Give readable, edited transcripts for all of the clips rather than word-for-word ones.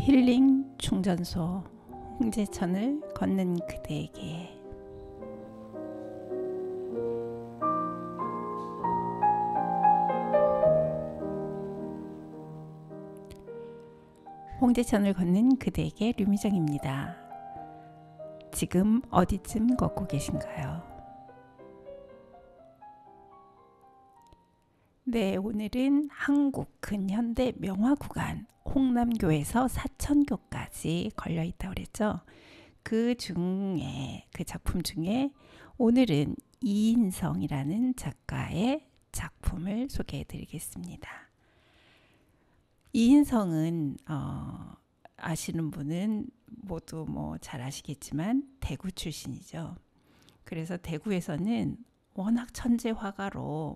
힐링 충전소 홍제천을 걷는 그대에게. 홍제천을 걷는 그대에게 류미정입니다. 지금 어디쯤 걷고 계신가요? 네, 오늘은 한국 근현대 명화 구간 홍남교에서 사천교까지 걸려 있다고 그랬죠. 그 작품 중에 오늘은 이인성이라는 작가의 작품을 소개해 드리겠습니다. 이인성은 아시는 분은 모두 잘 아시겠지만 대구 출신이죠. 그래서 대구에서는 워낙 천재 화가로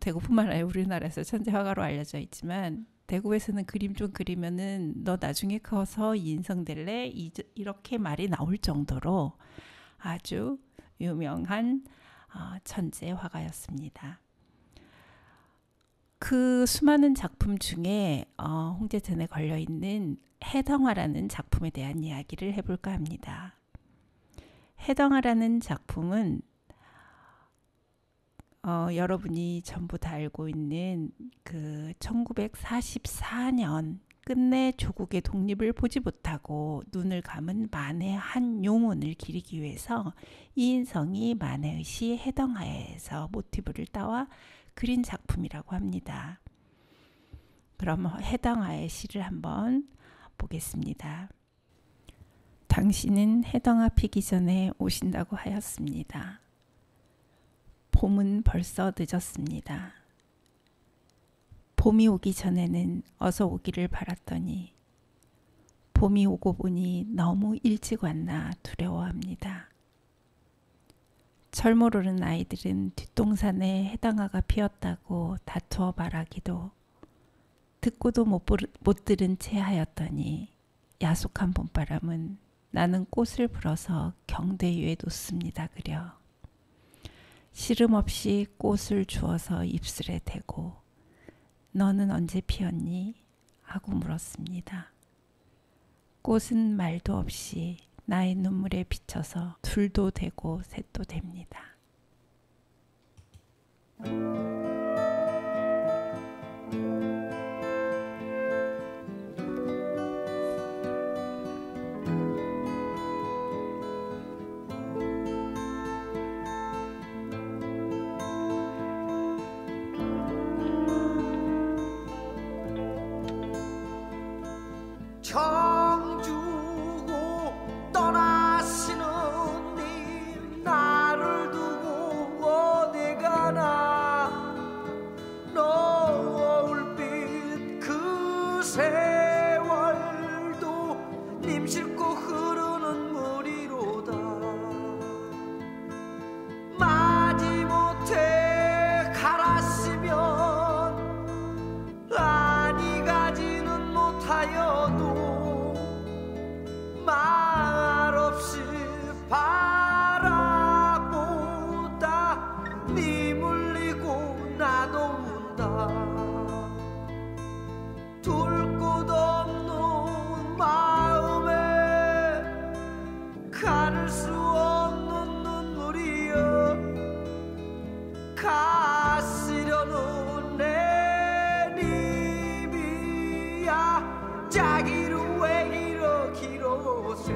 대구뿐만 아니라 우리나라에서 천재 화가로 알려져 있지만, 대구에서는 그림 좀 그리면은 너 나중에 커서 이인성 될래? 이렇게 말이 나올 정도로 아주 유명한 천재 화가였습니다. 그 수많은 작품 중에 홍제천에 걸려있는 해당화라는 작품에 대한 이야기를 해볼까 합니다. 해당화라는 작품은 여러분이 전부 다 알고 있는 그 1944년 끝내 조국의 독립을 보지 못하고 눈을 감은 만해의 한 영혼을 기리기 위해서 이인성이 만해의 시 해당화에서 모티브를 따와 그린 작품이라고 합니다. 그럼 해당화의 시를 한번 보겠습니다. 당신은 해당화 피기 전에 오신다고 하였습니다. 봄은 벌써 늦었습니다. 봄이 오기 전에는 어서 오기를 바랐더니 봄이 오고 보니 너무 일찍 왔나 두려워합니다. 철 모르는 아이들은 뒷동산에 해당화가 피었다고 다투어 말하기도 듣고도 못 들은 채 하였더니 야속한 봄바람은 나는 꽃을 불어서 경대 위에 놓습니다 그려. 시름 없이 꽃을 주어서 입술에 대고 너는 언제 피었니? 하고 물었습니다. 꽃은 말도 없이 나의 눈물에 비쳐서 둘도 되고 셋도 됩니다. 청주고 떠나시는 님 나를 두고 어디 가나 노을빛 그 세월도 님 싣고 흐르는 물이로다. 마지못해 가라시면 아니 가지는 못하여도 말없이 바라보다 니 물리고 나도 운다. 둘 곳 없는 마음에 가릴 수 없는 눈물이여 가시려는 내 님이야 자기로 왜 기로세.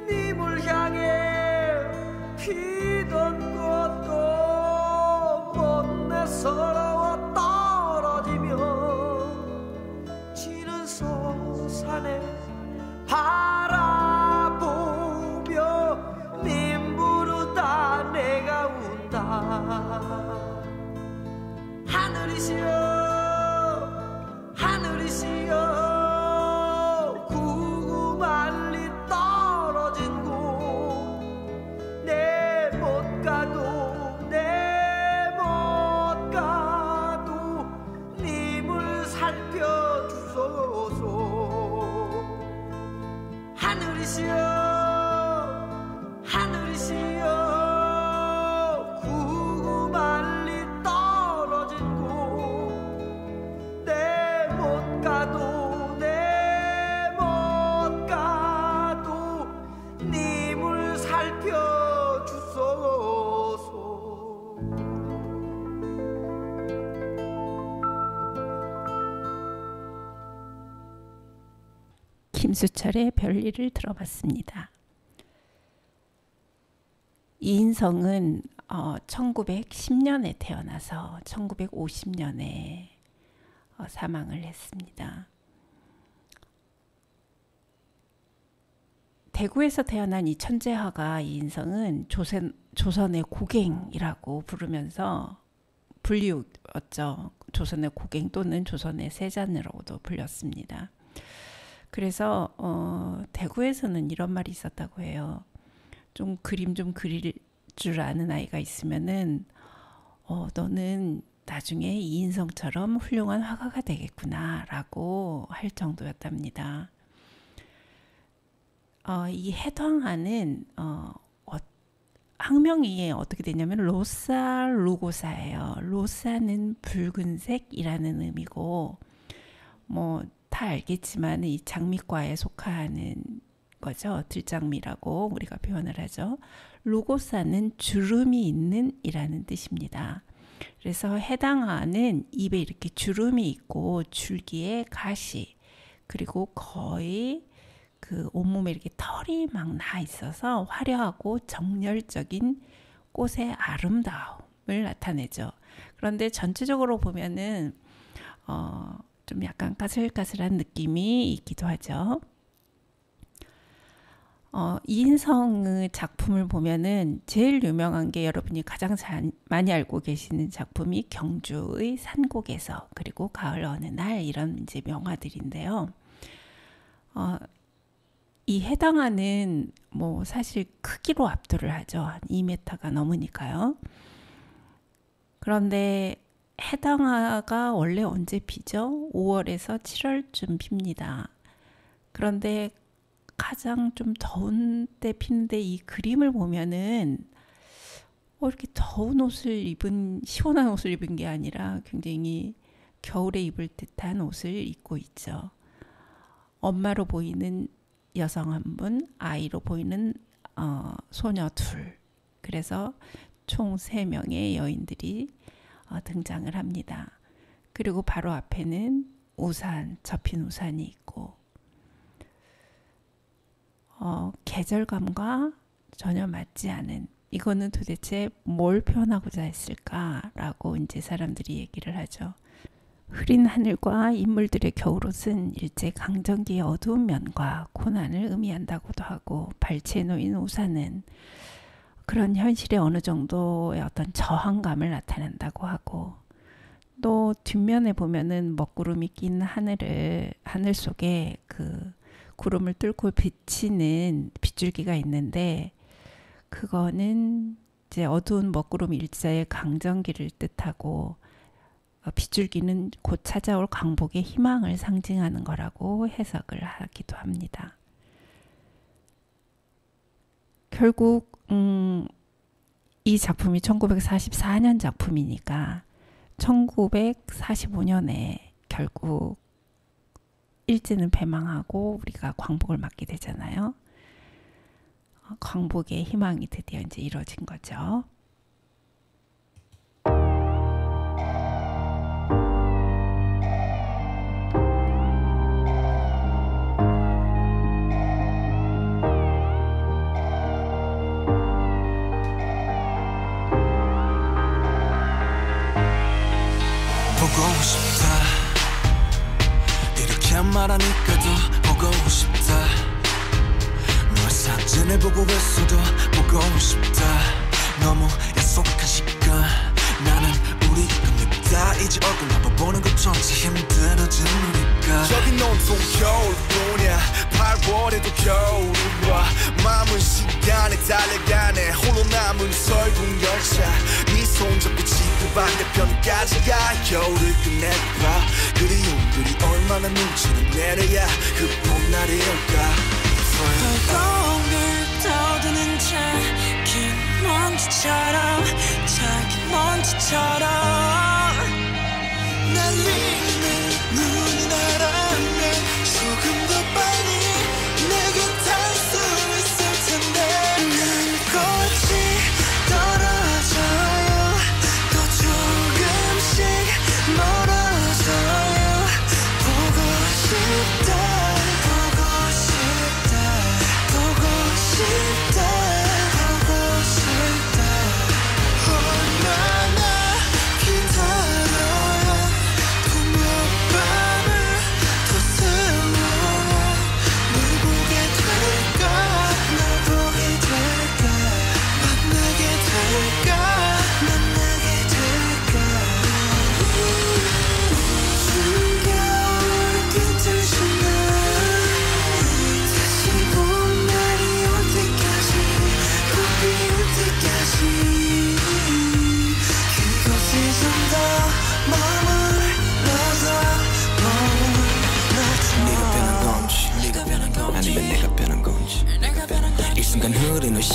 님을 향해 피던 꽃도 못내 서러워 떨어지며 지는 소산에 바라보며 님 부르다 내가 운다. 하늘이시여 하늘이시여 구구말리 떨어진 곳 내 못 가도 김수철의 별일을 들어봤습니다. 이인성은 1910년에 태어나서 1950년에 사망을 했습니다. 대구에서 태어난 이 천재화가 이인성은 조선의 고갱이라고 부르면서 불리웠죠. 조선의 고갱 또는 조선의 세잔으로도 불렸습니다. 그래서 대구에서는 이런 말이 있었다고 해요. 좀 그림 좀 그릴 줄 아는 아이가 있으면은 너는 나중에 이인성처럼 훌륭한 화가가 되겠구나 라고 할 정도였답니다. 이 해당하는 학명이 어떻게 되냐면 로사 루고사예요. 로사는 붉은색이라는 의미고 뭐 다 알겠지만 이 장미과에 속하는 거죠. 들장미라고 우리가 표현을 하죠. 루고사는 주름이 있는 이라는 뜻입니다. 그래서 해당하는 입에 이렇게 주름이 있고 줄기에 가시 그리고 거의 그 온몸에 이렇게 털이 막 나 있어서 화려하고 정열적인 꽃의 아름다움을 나타내죠. 그런데 전체적으로 보면은 좀 약간 까슬까슬한 느낌이 있기도 하죠. 이인성의 작품을 보면은 제일 유명한 게 여러분이 가장 많이 알고 계시는 작품이 경주의 산곡에서 그리고 가을 어느 날 이런 이제 명화들인데요. 이 해당하는 뭐 사실 크기로 압도를 하죠. 한 2m가 넘으니까요. 그런데 해당화가 원래 언제 피죠? 5월에서 7월쯤 핍니다. 그런데 가장 좀 더운 때 피는데 이 그림을 보면은 이렇게 더운 옷을 입은 시원한 옷을 입은 게 아니라 굉장히 겨울에 입을 듯한 옷을 입고 있죠. 엄마로 보이는 여성 한 분, 아이로 보이는 소녀 둘. 그래서 총 3명의 여인들이 등장을 합니다. 그리고 바로 앞에는 우산, 접힌 우산이 있고 계절감과 전혀 맞지 않은 이거는 도대체 뭘 표현하고자 했을까라고 이제 사람들이 얘기를 하죠. 흐린 하늘과 인물들의 겨울옷은 일제 강점기의 어두운 면과 고난을 의미한다고도 하고 발치에 놓인 우산은 그런 현실의 어느 정도의 어떤 저항감을 나타낸다고 하고 또 뒷면에 보면은 먹구름이 낀 하늘 속에 그 구름을 뚫고 비치는 빗줄기가 있는데 그거는 이제 어두운 먹구름 일자의 강정기를 뜻하고 빗줄기는 곧 찾아올 광복의 희망을 상징하는 거라고 해석을 하기도 합니다. 결국 이 작품이 1944년 작품이니까 1945년에 결국 일제는 패망하고 우리가 광복을 맞게 되잖아요. 광복의 희망이 드디어 이제 이루어진 거죠. 보고 싶다 이렇게 말하니까 더 보고 싶다 너의 사진을 보고 있어도 보고 싶다 너무 약속한 시간 나는 우리가 밉다 이제 얼굴 한번 보는 것조차 힘들어진 우리가 저기 온통 겨울뿐이야 8월에도 겨울이 와 마음은 시간에 달려가네 홀로 남은 설국 열차 네 손잡고 지구 반대편까지 가 겨울을 끝내봐 그리움들이 얼마나 눈치를 내려야 그 봄날이 올까 벌덩을 떠드는 작은 먼지처럼 날리는 눈이 날아오면 조금 더 빨리 내겐 닿을 수 있을 텐데 눈꽃이 떨어져요 또 조금씩 멀어져요 보고 싶다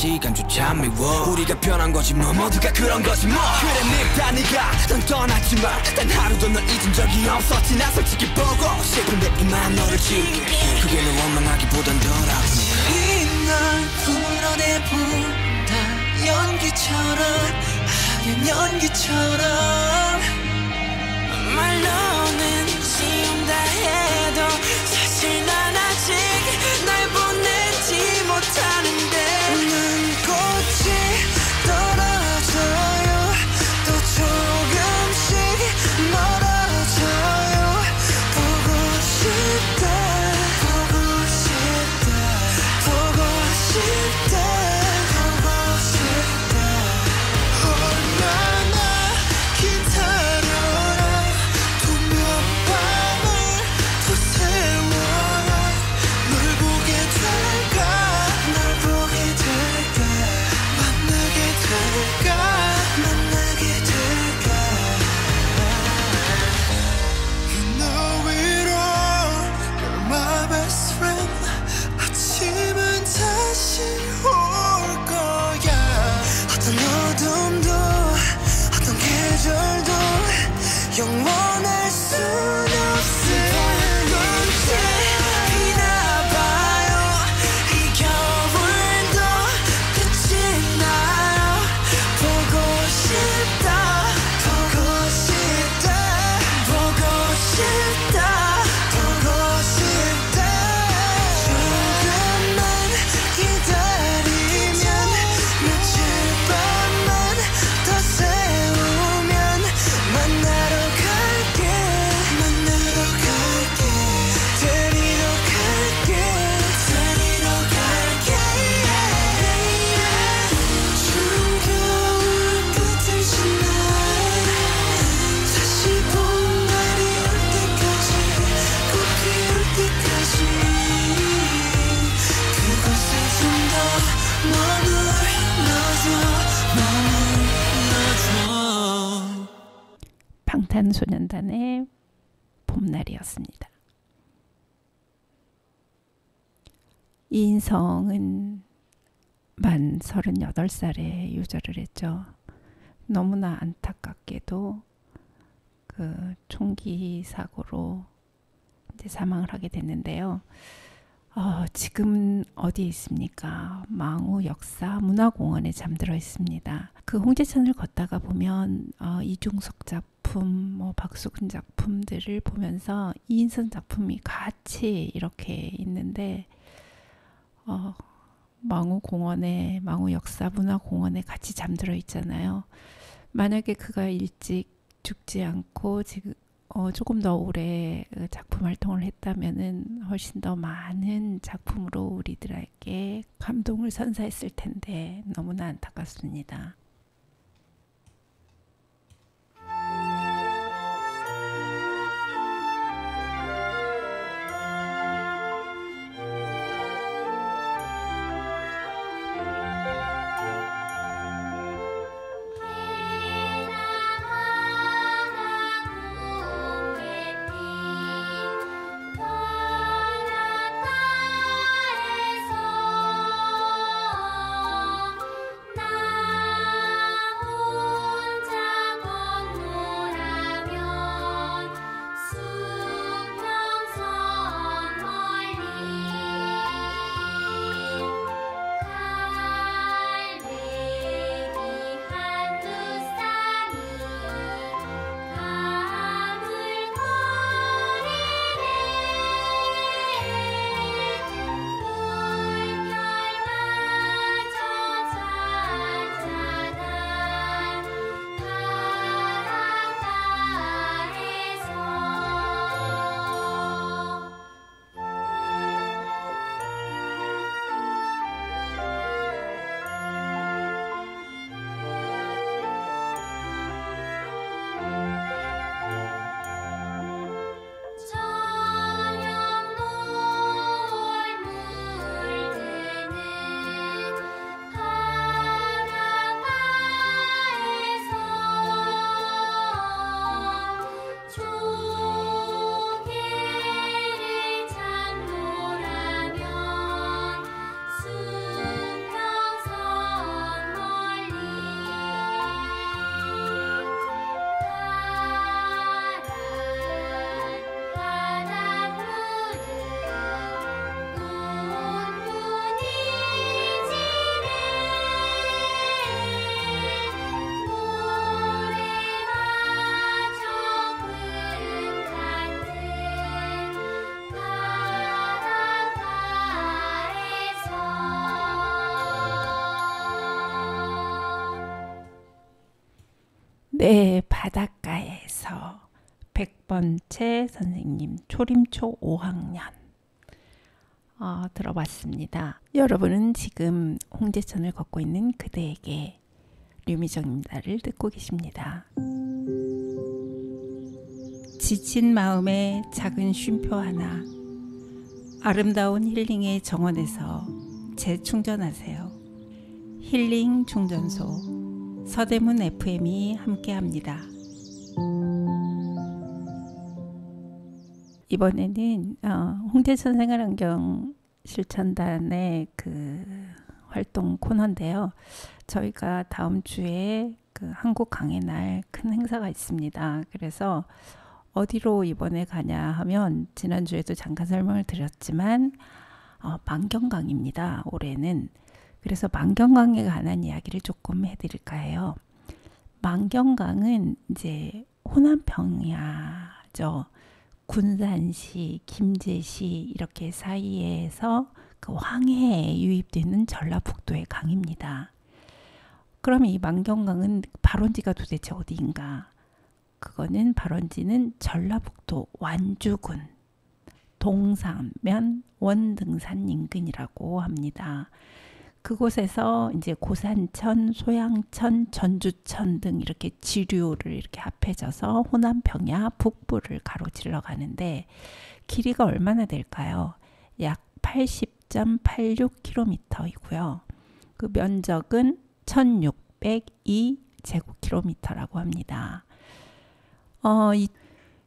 시간조차 미워 우리가 변한 거지 뭐 모두가 그런 거지 뭐 그래 늙다 네가 넌 떠났지만 단 하루도 널 잊은 적이 없었지 나 솔직히 보고 싶은데 이만 너를 지울게 그게 널 원망하기보단 덜 아프니 이날 풀어내본다 연기처럼 하얀 연기처럼 말로는 지운다 해도 사실 난 아직 날 보내지 못하는데 눈꽃이 떨어져요 또 조금씩 멀어져요 보고 싶다 보고 싶다 보고 싶다 보고 싶다 얼마나 기다려라 또 몇 밤을 더 세워라 널 보게 될까 널 보게 될까 만나게 될까 만나게 될까 You know it all You're my best friend 아침은 다시 올 거야 어떤 어둠도 어떤 계절도 영원할 순 없을 건데 비나 봐요 이 겨울도 끝이 나요 보고 싶다 보고 싶다 보고 싶다 보고 싶다 조금만 기다리면 며칠 밤만 더 세우면 만나러 갈게 만나러 갈게 데리러 갈게 데리러 갈게 추운 겨울 끝을 지나 다시 봄날이 올 때까지 꽃 피울 때까지 그곳에 좀 더 머물러줘 방탄소년단의 봄날이었습니다. 이인성은 만 38살에 유절을 했죠. 너무나 안타깝게도 그 총기 사고로 이제 사망을 하게 됐는데요. 지금 어디에 있습니까? 망우 역사 문화공원에 잠들어 있습니다. 그 홍제천을 걷다가 보면 이중석 작품, 뭐 박수근 작품들을 보면서 이인선 작품이 같이 이렇게 있는데 망우공원에 망우 역사 문화공원에 같이 잠들어 있잖아요. 만약에 그가 일찍 죽지 않고 지금 조금 더 오래 작품 활동을 했다면은 훨씬 더 많은 작품으로 우리들에게 감동을 선사했을 텐데 너무나 안타깝습니다. 바닷가에서 내 바닷가에서 100번째 선생님 초림초 5학년 들어봤습니다. 여러분은 지금 홍제천을 걷고 있는 그대에게 류미정입니다를 듣고 계십니다. 지친 마음에 작은 쉼표 하나, 아름다운 힐링의 정원에서 재충전하세요. 힐링 충전소 서대문 FM이 함께합니다. 이번에는 홍제천 생활환경 실천단의 그 활동 코너인데요. 저희가 다음 주에 그 한국 강의 날 큰 행사가 있습니다. 그래서 어디로 이번에 가냐 하면 지난주에도 잠깐 설명을 드렸지만 만경강입니다. 올해는. 그래서 만경강에 관한 이야기를 조금 해드릴까 해요. 만경강은 이제 호남 평야죠. 군산시, 김제시 이렇게 사이에서 그 황해에 유입되는 전라북도의 강입니다. 그럼 이 만경강은 발원지가 도대체 어디인가? 그거는 발원지는 전라북도 완주군 동산면 원등산 인근이라고 합니다. 그곳에서 이제 고산천, 소양천, 전주천 등 이렇게 지류를 이렇게 합해져서 호남 평야 북부를 가로질러 가는데 길이가 얼마나 될까요? 약 80.86km이고요. 그 면적은 1602제곱킬로미터라고 합니다.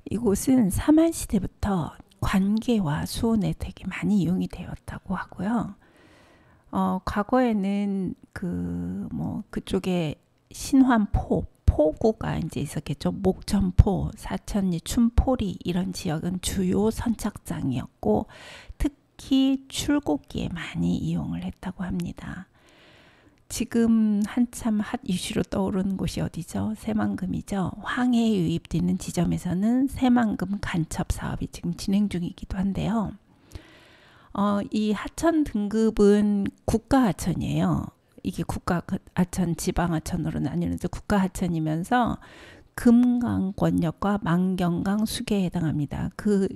이곳은 삼한시대부터 관계와 수온에 되게 많이 이용이 되었다고 하고요. 과거에는 그쪽에 포구가 이제 있었겠죠. 목천포, 사천리, 춘포리 이런 지역은 주요 선착장이었고 특히 출고기에 많이 이용을 했다고 합니다. 지금 한참 핫 이슈로 떠오르는 곳이 어디죠? 새만금이죠. 황해에 유입되는 지점에서는 새만금 간첩 사업이 지금 진행 중이기도 한데요. 이 하천 등급은 국가하천이에요. 이게 국가하천, 지방하천으로 나뉘는데 국가하천이면서 금강권역과 만경강 수계에 해당합니다. 그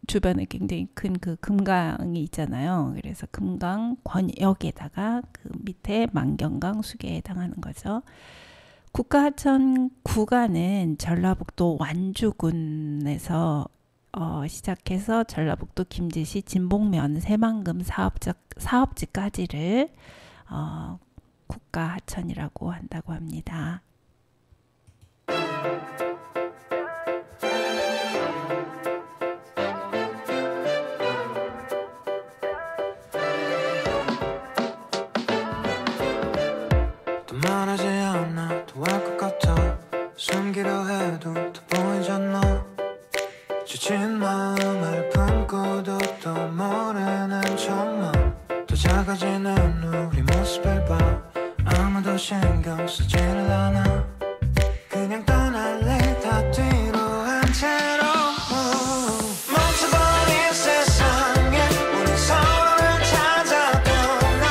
주변에 굉장히 큰 그 금강이 있잖아요. 그래서 금강 권역에다가 그 밑에 만경강 수계에 해당하는 거죠. 국가하천 구간은 전라북도 완주군에서 시작해서 전라북도 김제시 진봉면 새만금 사업지까지를 국가하천이라고 한다고 합니다. 또 말하지 않아 또 할 것 같아 숨기려 해도 또 보이잖아 지친 마음을 품고도 또 모르는 척만 더 작아지는 우리 모습을 봐 아무도 신경 쓰지를 않아 그냥 떠날래 다 뒤로 한 채로 멈춰버린 세상에 우리 서로를 찾아 떠나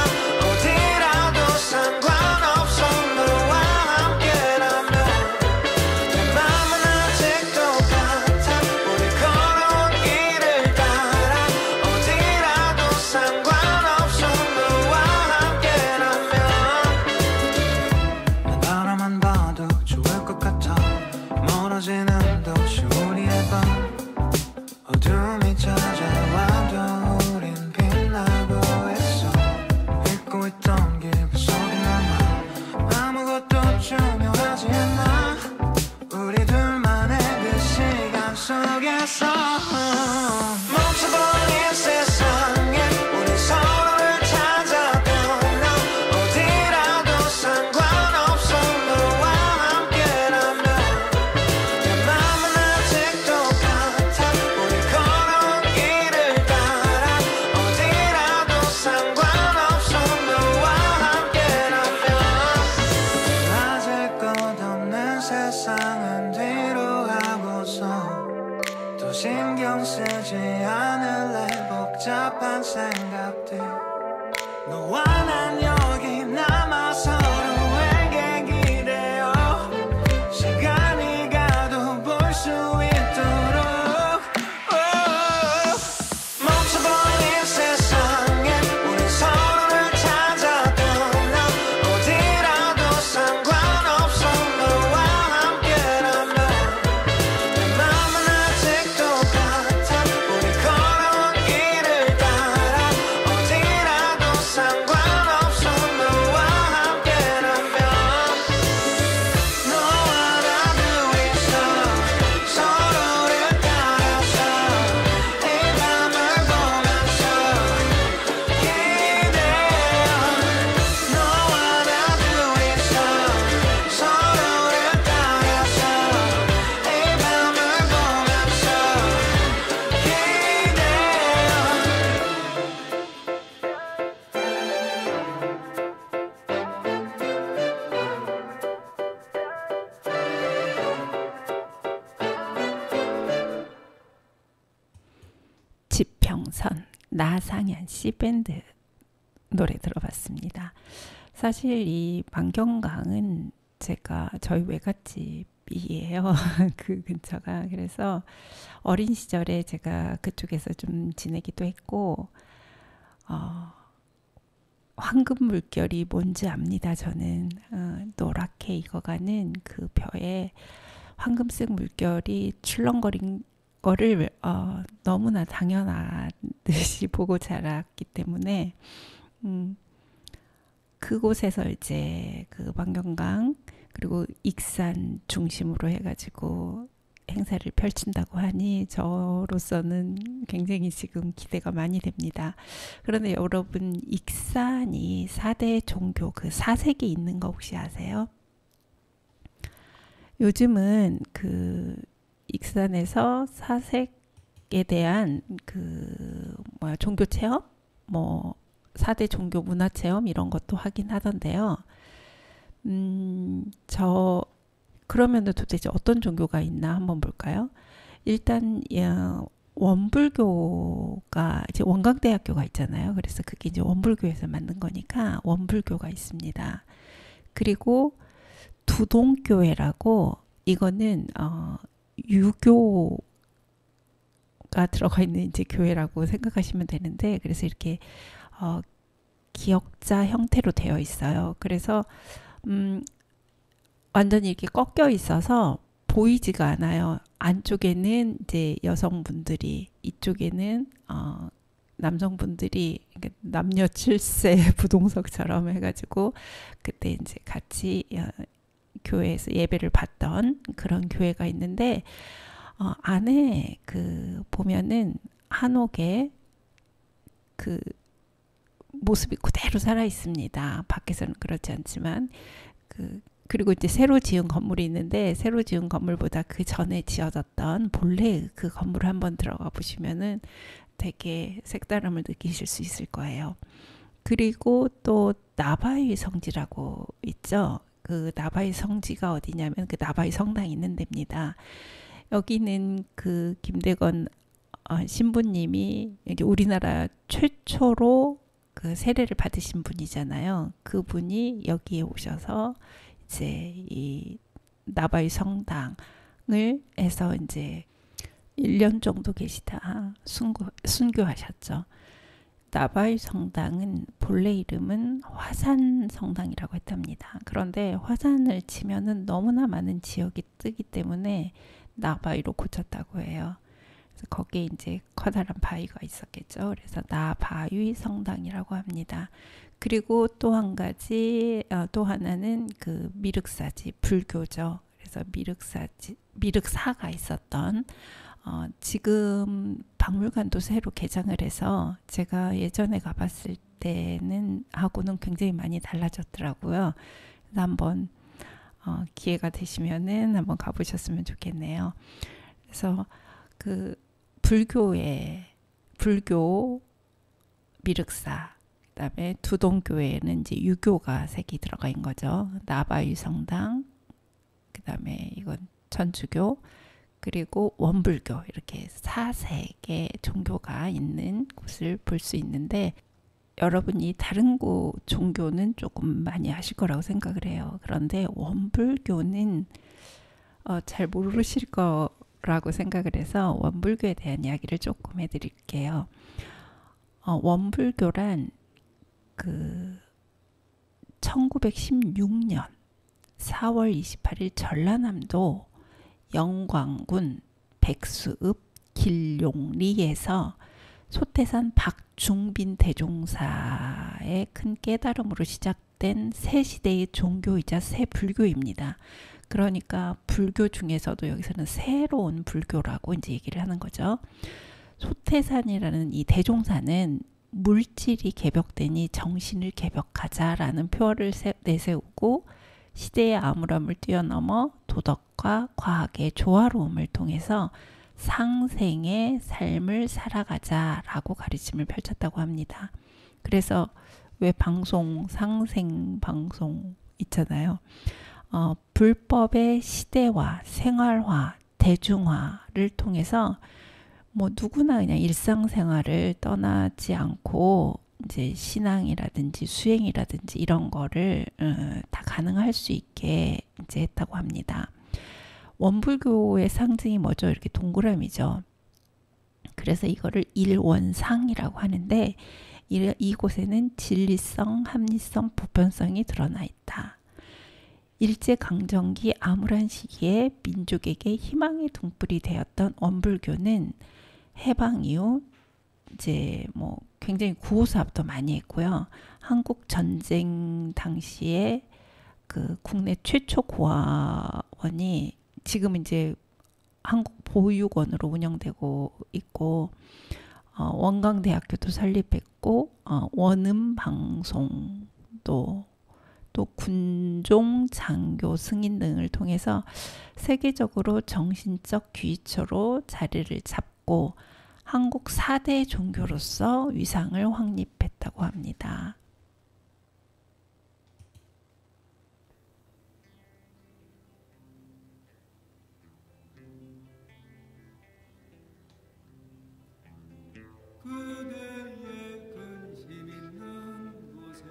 어디라도 상관없어 너와 함께라면 내 맘은 아직도 같아 우리 걸어온 길을 따라 어디라도 상관없어 너와 함께라면 난 바라만 봐도 좋을 것 같아 멀어지는 도시 우리의 밤 어둠이 찾아와도 우린 빛나고 있어 잊고 있던 기분 속에 남아 아무것도 중요하지 않아 우리 둘만의 그 시간 속에서 멈춰버린 세상에 우리 서로를 찾아 떠나 어디라도 상관없어 너와 함께라면 내 맘은 아직도 같아 우리 걸어온 길을 따라 어디라도 상관없어 너와 함께라면 맞을 것 없는 세상은 뒤로 하고서 또 신경 쓰지 않을래 복잡한 생각들 너와 난 여기 남아 서로에게 기대어 시간 김영선, 나상현 씨 밴드 노래 들어봤습니다. 사실 이 만경강은 제가 저희 외갓집이에요. 그 근처가. 그래서 어린 시절에 제가 그쪽에서 좀 지내기도 했고 황금 물결이 뭔지 압니다. 저는 노랗게 익어가는 그 벼에 황금색 물결이 출렁거린 거를 너무나 당연하듯이 보고 자랐기 때문에 그곳에서 이제 그 만경강 그리고 익산 중심으로 해가지고 행사를 펼친다고 하니 저로서는 굉장히 지금 기대가 많이 됩니다. 그런데 여러분, 익산이 4대 종교 그 사색이 있는 거 혹시 아세요? 요즘은 그 익산에서 사색에 대한 그 종교 체험, 4대 종교 문화 체험 이런 것도 하긴 하던데요. 그러면은 도대체 어떤 종교가 있나 한번 볼까요? 일단 원불교가 이제 원광대학교가 있잖아요. 그래서 그게 이제 원불교에서 만든 거니까 원불교가 있습니다. 그리고 두동교회라고, 이거는 유교가 들어가 있는 이제 교회라고 생각하시면 되는데, 그래서 이렇게 기역자 형태로 되어 있어요. 그래서 완전히 이렇게 꺾여 있어서 보이지가 않아요. 안쪽에는 이제 여성분들이, 이쪽에는 남성분들이, 남녀 7세 부동석처럼 해가지고 그때 이제 같이 교회에서 예배를 받던 그런 교회가 있는데, 안에 그 보면은 한옥에 그 모습이 그대로 살아 있습니다. 밖에서는 그렇지 않지만 그리고 이제 새로 지은 건물이 있는데, 새로 지은 건물보다 그 전에 지어졌던 본래 그 건물을 한번 들어가 보시면은 되게 색다름을 느끼실 수 있을 거예요. 그리고 또 나바위 성지라고 있죠. 그 나바위 성지가 어디냐면 그 나바위 성당이 있는 데입니다. 여기는 그 김대건 신부님이 이제 우리나라 최초로 그 세례를 받으신 분이잖아요. 그분이 여기에 오셔서 이제 이 나바위 성당을 해서 이제 1년 정도 계시다 순교하셨죠. 나바위 성당은 본래 이름은 화산 성당이라고 했답니다. 그런데 화산을 치면은 너무나 많은 지역이 뜨기 때문에 나바위로 고쳤다고 해요. 그래서 거기에 이제 커다란 바위가 있었겠죠. 그래서 나바위 성당이라고 합니다. 그리고 또 한 가지, 또 하나는 그 미륵사지, 불교죠. 그래서 미륵사가 있었던, 지금 박물관도 새로 개장을 해서 제가 예전에 가봤을 때는 하고는 굉장히 많이 달라졌더라고요. 그래서 한번 기회가 되시면은 한번 가보셨으면 좋겠네요. 그래서 그 불교 미륵사, 그다음에 두동교회는 이제 유교가 색이 들어가 있는 거죠. 나바위 성당, 그다음에 이건 천주교, 그리고 원불교, 이렇게 4색의 종교가 있는 곳을 볼 수 있는데, 여러분이 다른 종교는 조금 많이 아실 거라고 생각을 해요. 그런데 원불교는 잘 모르실 거라고 생각을 해서 원불교에 대한 이야기를 조금 해드릴게요. 원불교란 그 1916년 4월 28일 전라남도 영광군 백수읍 길용리에서 소태산 박중빈 대종사의 큰 깨달음으로 시작된 새 시대의 종교이자 새 불교입니다. 그러니까 불교 중에서도 여기서는 새로운 불교라고 이제 얘기를 하는 거죠. 소태산이라는 이 대종사는 물질이 개벽되니 정신을 개벽하자라는 표어를 내세우고, 시대의 암울함을 뛰어넘어 도덕과 과학의 조화로움을 통해서 상생의 삶을 살아가자라고 가르침을 펼쳤다고 합니다. 그래서 왜 상생 방송 있잖아요. 불법의 시대화, 생활화, 대중화를 통해서 뭐 누구나 그냥 일상생활을 떠나지 않고 이제 신앙이라든지 수행이라든지 이런 거를 다 가능할 수 있게 이제 했다고 합니다. 원불교의 상징이 뭐죠? 이렇게 동그라미죠. 그래서 이거를 일원상이라고 하는데 이곳에는 진리성, 합리성, 보편성이 드러나 있다. 일제강점기 암울한 시기에 민족에게 희망의 등불이 되었던 원불교는 해방 이후 이제 뭐 굉장히 구호사업도 많이 했고요. 한국 전쟁 당시에 그 국내 최초 고아원이 지금 이제 한국 보육원으로 운영되고 있고, 원광대학교도 설립했고, 원음방송도 또 군종 장교 승인 등을 통해서 세계적으로 정신적 귀처로 자리를 잡고 한국 4대 종교로서 위상을 확립했다고 합니다. 그대의 근심 있는 곳에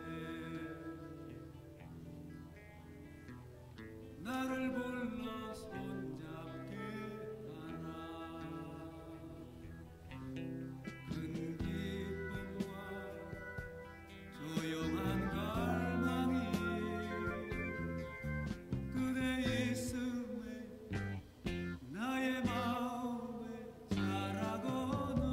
나를 불러 손잡게 하라. 큰 기쁨과 조용한 갈망이 그대 있음에 나의 마음에 자라거늘.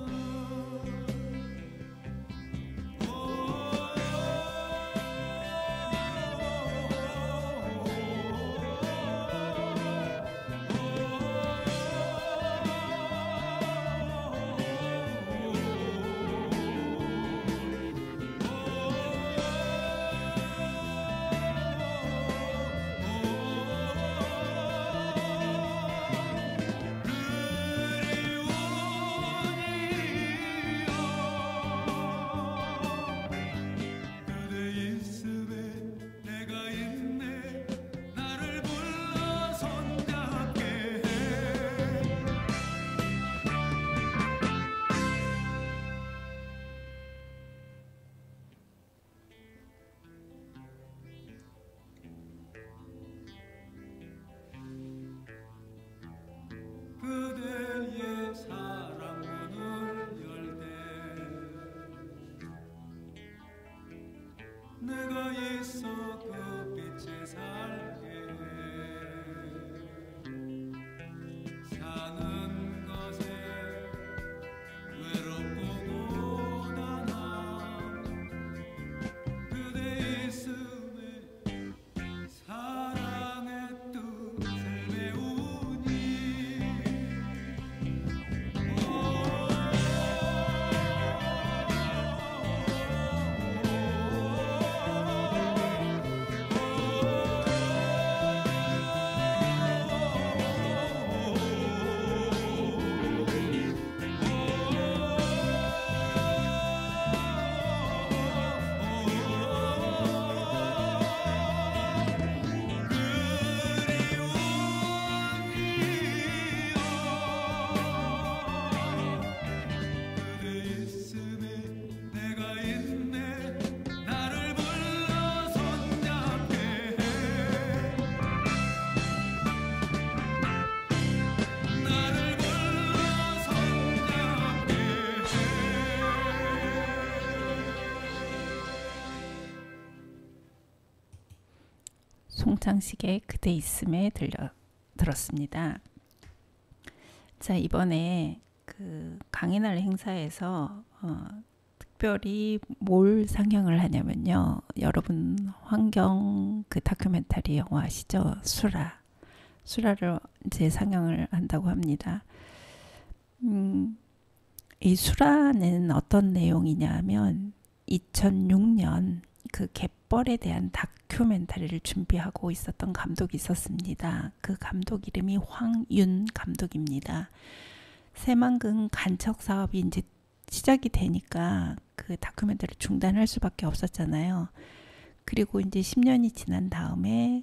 그대의 사랑 문을 열 때 내가 있어 그 빛에 살게 사는 것에 외롭고 고단함 그대 있음에 사랑의 뜻을 배우니 송창식의 그대 있음에 들었습니다. 자, 이번에 그 강의날 행사에서 특별히 뭘 상영을 하냐면요. 여러분 환경 그 다큐멘터리 영화 아시죠? 수라를 이제 상영을 한다고 합니다. 이 수라는 어떤 내용이냐면 2006년 그 갯벌에 대한 다큐멘터리를 준비하고 있었던 감독이 있었습니다. 그 감독 이름이 황윤 감독입니다. 새만금 간척 사업이 이제 시작이 되니까 그 다큐멘터리를 중단할 수밖에 없었잖아요. 그리고 이제 10년이 지난 다음에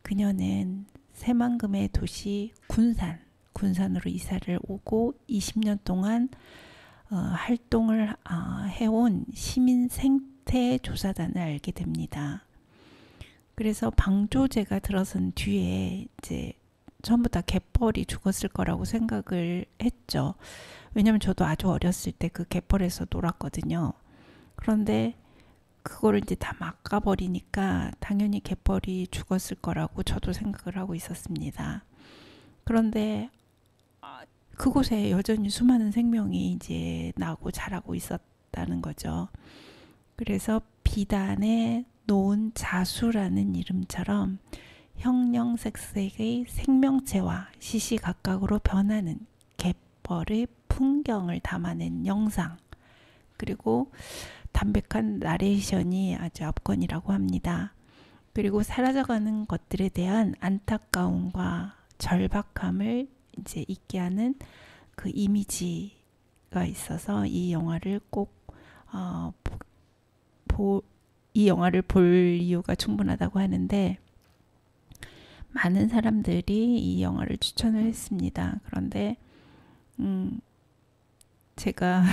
그녀는 새만금의 도시 군산으로 이사를 오고 20년 동안 활동을 해온 시민 생태 조사단을 알게 됩니다. 그래서 방조제가 들어선 뒤에 이제 전부 다 갯벌이 죽었을 거라고 생각을 했죠. 왜냐면 저도 아주 어렸을 때 그 갯벌에서 놀았거든요. 그런데 그거를 이제 다 막아버리니까 당연히 갯벌이 죽었을 거라고 저도 생각을 하고 있었습니다. 그런데 그곳에 여전히 수많은 생명이 이제 나고 자라고 있었다는 거죠. 그래서 비단의 놓은 자수라는 이름처럼 형형색색의 생명체와 시시각각으로 변하는 갯벌의 풍경을 담아낸 영상, 그리고 담백한 나레이션이 아주 압권이라고 합니다. 그리고 사라져가는 것들에 대한 안타까움과 절박함을 이제 있게 하는 그 이미지가 있어서 이 영화를 꼭 이 영화를 볼 이유가 충분하다고 하는데, 많은 사람들이 이 영화를 추천을 했습니다. 그런데 제가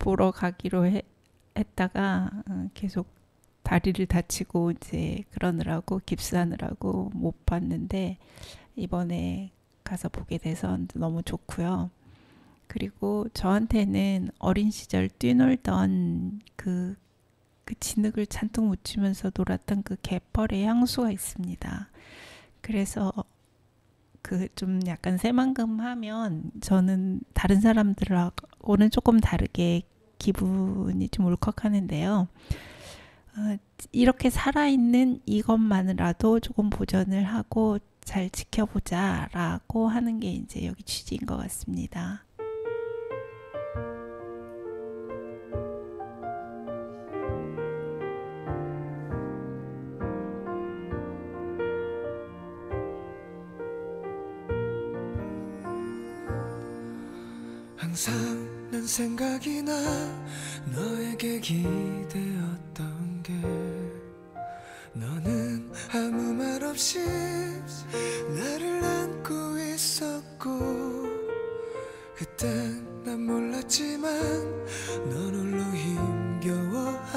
보러 가기로 했다가 계속 다리를 다치고 이제 그러느라고 깁스하느라고 못 봤는데, 이번에 가서 보게 돼서 너무 좋고요. 그리고 저한테는 어린 시절 뛰놀던 그 진흙을 잔뜩 묻히면서 놀았던 그 갯벌의 향수가 있습니다. 그래서 그 좀 약간 새만금하면 저는 다른 사람들하고는 조금 다르게 기분이 좀 울컥하는데요. 이렇게 살아있는 이것만으라도 조금 보전을 하고 잘 지켜보자 라고 하는 게 이제 여기 취지인 것 같습니다. 항상 난 생각이 나 너에게 기대었던 게, 너는 아무 말 없이 나를 안고 있었고, 그땐 난 몰랐지만 넌 홀로 힘겨워하던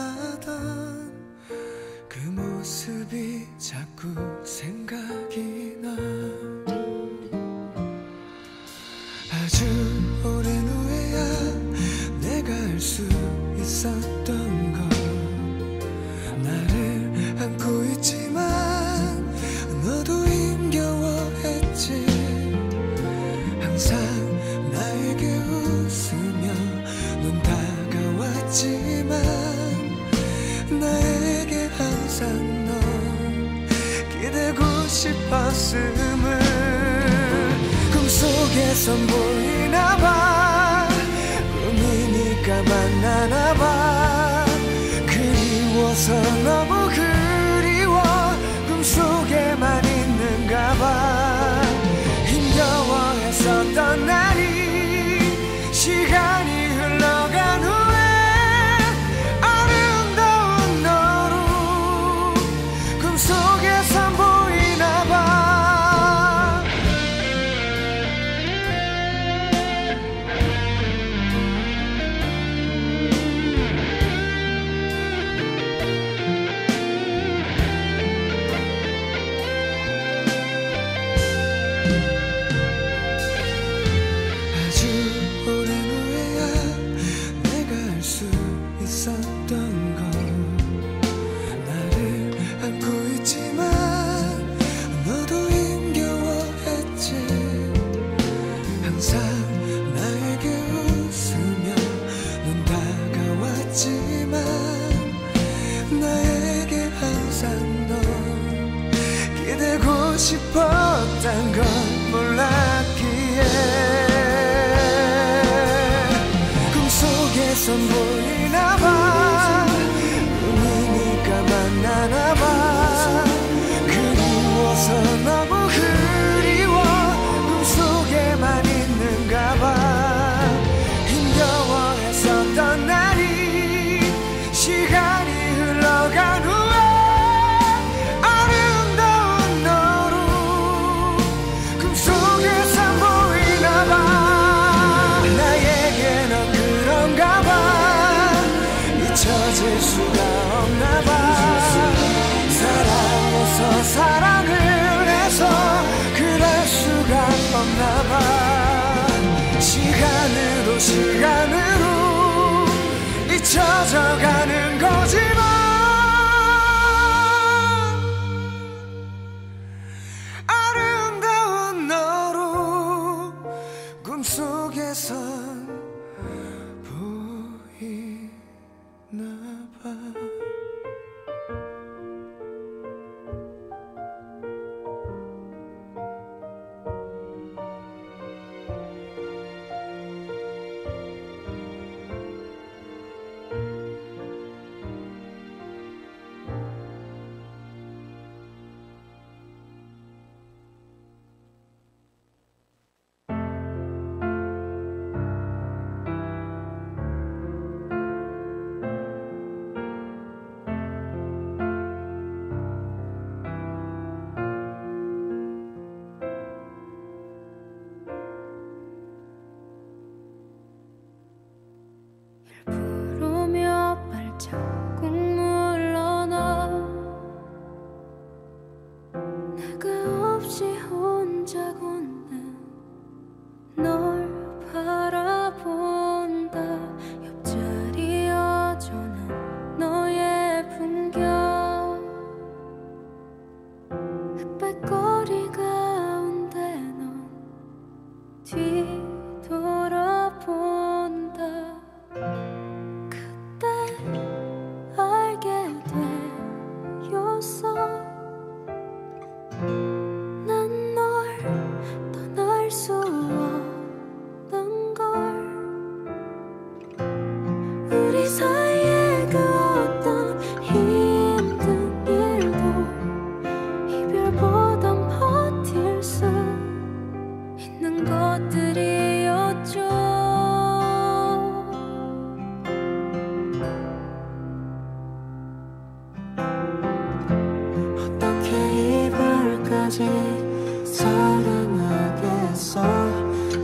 그 모습이 자꾸 생각이 나. 아주 오랜 후에야 내가 알 수 있었던 것, 나를 안고 있지만 너도 힘겨워했지. 항상 나에게 웃으며 넌 다가왔지만 나에게 항상 넌 기대고 싶었음을 꿈속에선 보이나봐. 꿈이니까 만나나봐. 그리워서 너무 그리워. 꿈속에만 있는가봐. 힘겨워했었던 날이 시간이 흘러간 후에 아름다운 너로 꿈속에선 보이나봐. 싶었단 걸 몰랐기에 꿈속에선 보이나봐. 꿈이니까 만나나봐. 그리워서 너무 그리워. 꿈속에만 있는가봐. 힘겨워했었던 날이 시간이 흘러간 후에 아름다운 너로 꿈속에서 시간으로 잊혀져가는 거지만 아름다운 너로 꿈속에선 보이나 봐. 부르며 발자국 물러나 내가 없이 혼자 걷는 널 바라본다. 옆자리 여전한 너의 풍경 흑백거리 가운데 넌 뒤돌아본다. 그때 알게 되었어. 난 널 떠날 수 없는 걸. 우리 사이에 그 어떤 힘든 일도 이별보단 버틸 수 있는 것들이었죠. 사랑하겠어.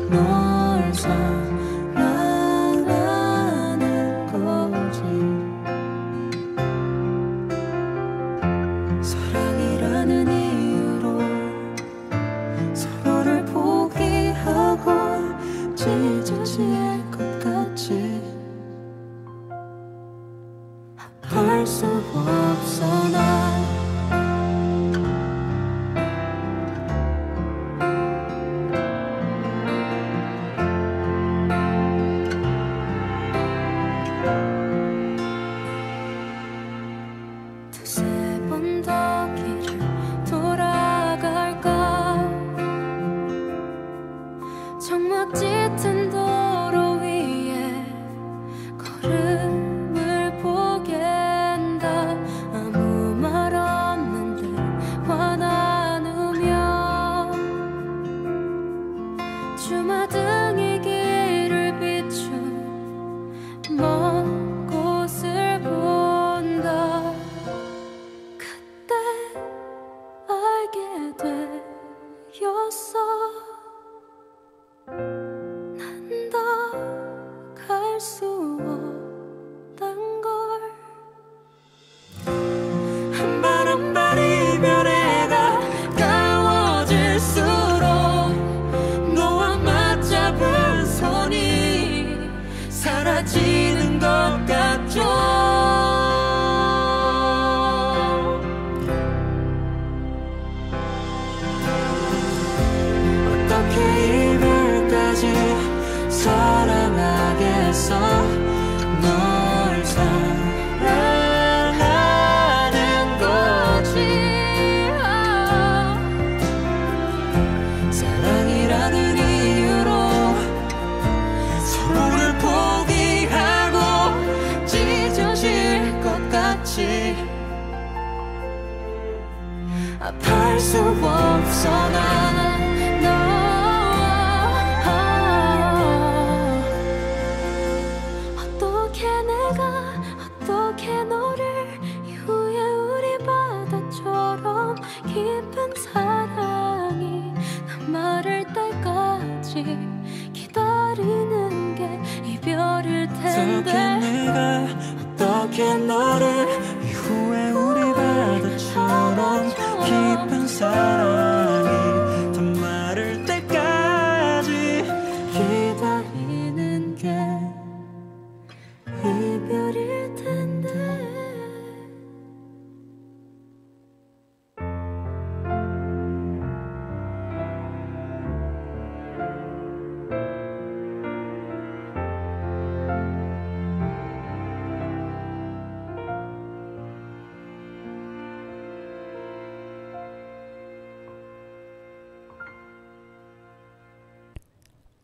널 사랑하는 거지. 사랑이라는 이유로 서로를 포기하고 찢어질 것 같이. 할 수 없어 난. 두세 번 더 길을 돌아갈까. 정막 짙은 도로 위에 걸음을 보갠다. 아무 말 없는 듯 화 나누며 주마등이 길을 비춘 먼 곳을 본다. 그때 알게 되었어. 난 더 갈 수 없단 걸. 한 발 한 발 이별에 가까워질수록 너와 맞잡은 손이 사라지는 것 같죠. 어떻게 이별까지 사랑하겠어. 널 사랑하는 거지. 사랑이라는 이유로 서로를 포기하고 찢어질 것 같이. 아파할 수 없어 난. 어떻게 내가 어떻게 너를 이후에 우리 바다처럼 깊은 사랑이 난 말을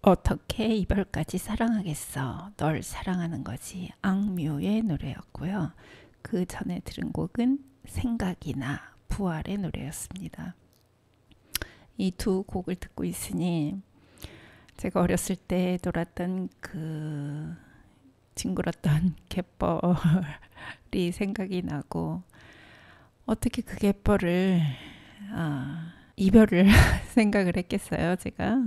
어떻게 이별까지 사랑하겠어. 널 사랑하는 거지. 앙뮤의 노래였고요. 그 전에 들은 곡은 생각이나 부활의 노래였습니다. 이 두 곡을 듣고 있으니 제가 어렸을 때 놀았던 그 징그렀던 갯벌이 생각이 나고, 어떻게 그 갯벌을 이별을 생각을 했겠어요. 제가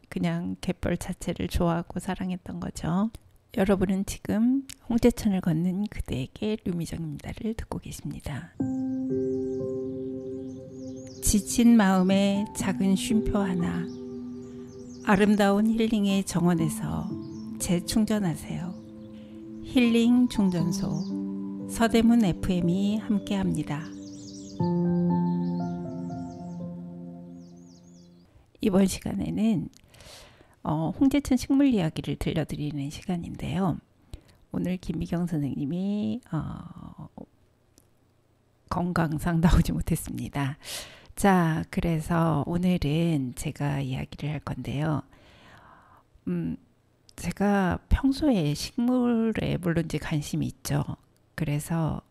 그냥 갯벌 자체를 좋아하고 사랑했던 거죠. 여러분은 지금 홍제천을 걷는 그대에게 류미정입니다를 듣고 계십니다. 지친 마음에 작은 쉼표 하나, 아름다운 힐링의 정원에서 재충전하세요. 힐링 충전소 서대문 FM이 함께합니다. 이번 시간에는 홍제천 식물 이야기를 들려드리는 시간인데요. 오늘 김미경 선생님이 건강상 나오지 못했습니다. 자, 그래서 오늘은 제가 이야기를 할 건데요. 제가 평소에 식물에 물론 이제 관심이 있죠. 그래서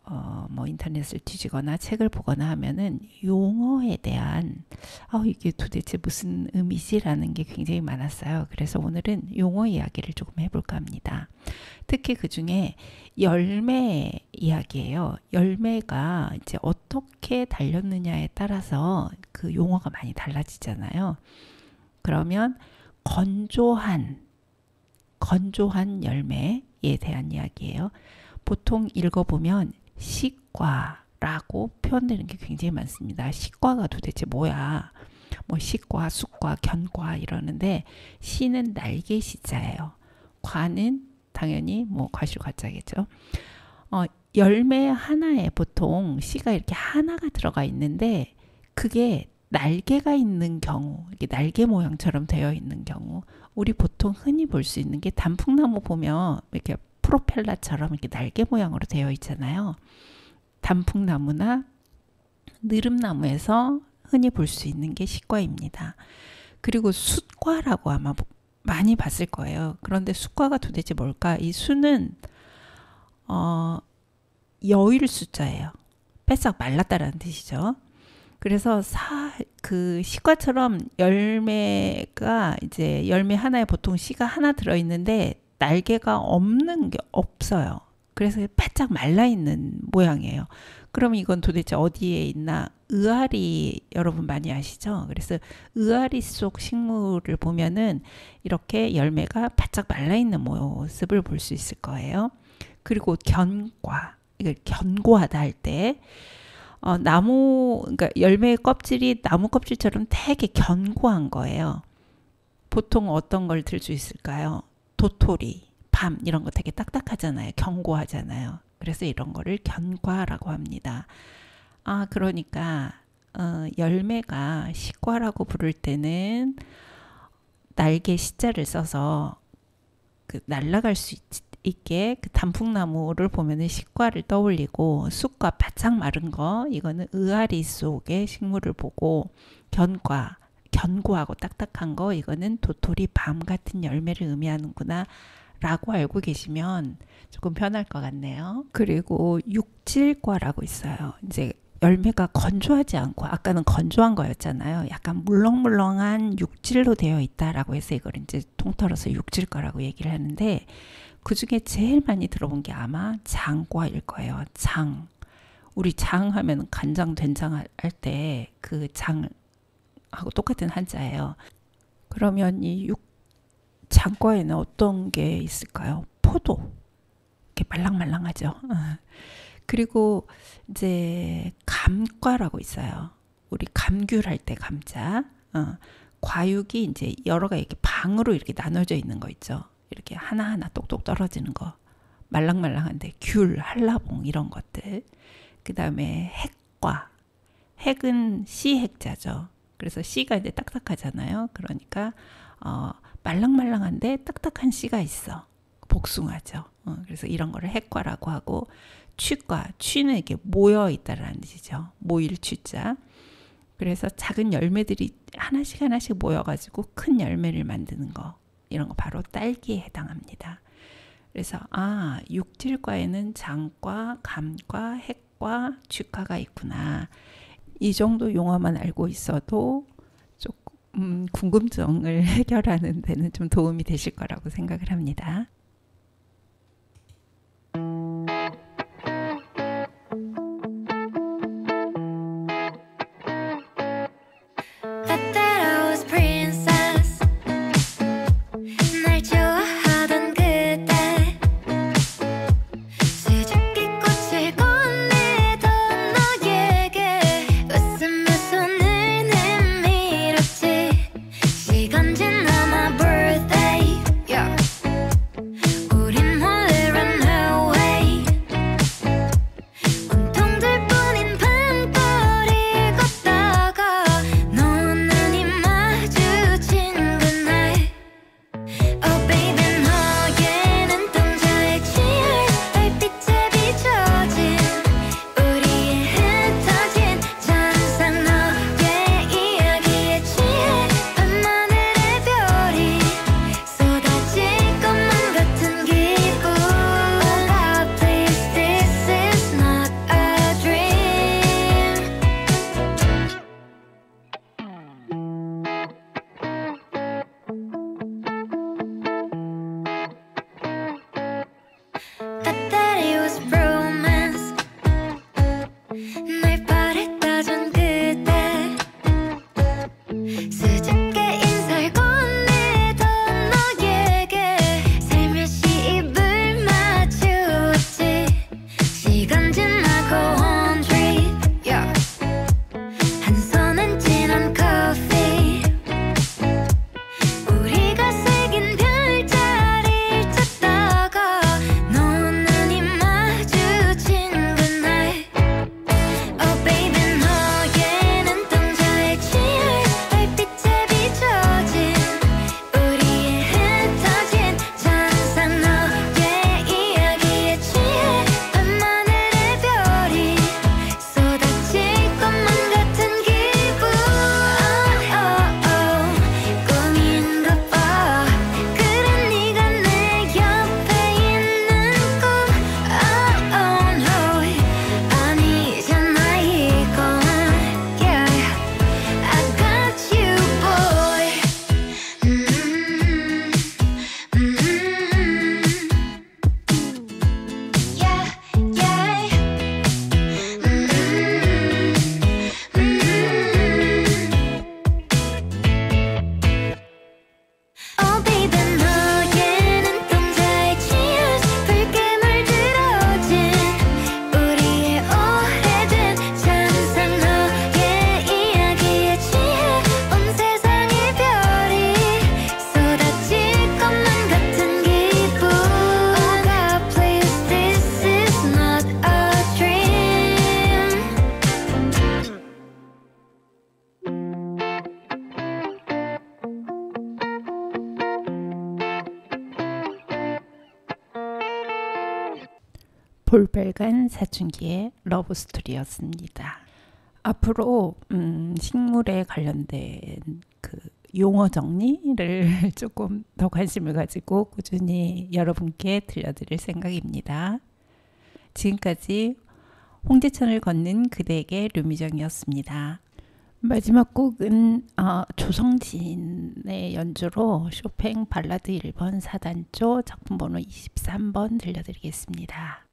뭐 인터넷을 뒤지거나 책을 보거나 하면은 용어에 대한 이게 도대체 무슨 의미지라는 게 굉장히 많았어요. 그래서 오늘은 용어 이야기를 조금 해볼까 합니다. 특히 그 중에 열매 이야기예요. 열매가 이제 어떻게 달렸느냐에 따라서 그 용어가 많이 달라지잖아요. 그러면 건조한 열매에 대한 이야기예요. 보통 읽어보면 시과라고 표현되는 게 굉장히 많습니다. 시과가 도대체 뭐야? 뭐 시과, 숫과, 견과 이러는데, 시는 날개 시자예요. 과는 당연히 뭐 과실과자겠죠. 열매 하나에 보통 씨가 이렇게 하나가 들어가 있는데, 그게 날개가 있는 경우, 이렇게 날개 모양처럼 되어 있는 경우, 우리 보통 흔히 볼 수 있는 게 단풍나무 보면 이렇게 프로펠러처럼 이렇게 날개 모양으로 되어 있잖아요. 단풍나무나 느릅나무에서 흔히 볼 수 있는 게 시과입니다. 그리고 숫과라고 아마 많이 봤을 거예요. 그런데 숫과가 도대체 뭘까? 이 수는 여일 숫자예요. 빼싹 말랐다라는 뜻이죠. 그래서 그 시과처럼 열매가 이제 열매 하나에 보통 씨가 하나 들어있는데 날개가 없는 게 없어요. 그래서 바짝 말라있는 모양이에요. 그럼 이건 도대체 어디에 있나? 의아리 여러분 많이 아시죠? 그래서 의아리 속 식물을 보면은 이렇게 열매가 바짝 말라있는 모습을 볼 수 있을 거예요. 그리고 견과, 이걸 견고하다 할 때 그러니까 열매의 껍질이 나무 껍질처럼 되게 견고한 거예요. 보통 어떤 걸 들 수 있을까요? 도토리, 밤 이런 거 되게 딱딱하잖아요. 견고하잖아요. 그래서 이런 거를 견과라고 합니다. 그러니까 열매가 시과라고 부를 때는 날개 시자를 써서 그 날아갈 수 있게 그 단풍나무를 보면은 시과를 떠올리고, 쑥과 바짝 마른 거 이거는 의아리 속의 식물을 보고, 견고하고 딱딱한 거 이거는 도토리, 밤 같은 열매를 의미하는구나 라고 알고 계시면 조금 편할 것 같네요. 그리고 육질과라고 있어요. 이제 열매가 건조하지 않고, 아까는 건조한 거였잖아요. 약간 물렁물렁한 육질로 되어 있다라고 해서 이걸 이제 통틀어서 육질과라고 얘기를 하는데, 그 중에 제일 많이 들어본 게 아마 장과일 거예요. 장. 우리 장 하면 간장, 된장 할 때 그 장하고 똑같은 한자예요. 그러면 이 장과에는 어떤 게 있을까요? 포도. 이렇게 말랑말랑하죠. 그리고 이제 감과라고 있어요. 우리 감귤 할 때 감자. 과육이 이제 여러 가지 이렇게 방으로 이렇게 나눠져 있는 거 있죠. 이렇게 하나하나 똑똑 떨어지는 거. 말랑말랑한데 귤, 한라봉 이런 것들. 그 다음에 핵과. 핵은 씨핵자죠. 그래서 씨가 이제 딱딱하잖아요. 그러니까 말랑말랑한데 딱딱한 씨가 있어. 복숭아죠. 그래서 이런 거를 핵과라고 하고, 취과, 취는 이렇게 모여 있다라는 뜻이죠. 모일 취자. 그래서 작은 열매들이 하나씩 모여가지고 큰 열매를 만드는 거. 이런 거 바로 딸기에 해당합니다. 그래서 육질과에는 장과, 감과, 핵과, 쥐과가 있구나. 이 정도 용어만 알고 있어도 조금 궁금증을 해결하는 데는 좀 도움이 되실 거라고 생각을 합니다. 볼빨간 사춘기의 러브스토리였습니다. 앞으로 식물에 관련된 그 용어 정리를 조금 더 관심을 가지고 꾸준히 여러분께 들려드릴 생각입니다. 지금까지 홍제천을 걷는 그대에게 류미정이었습니다. 마지막 곡은 조성진의 연주로 쇼팽 발라드 1번 4단조 작품 번호 23번 들려드리겠습니다.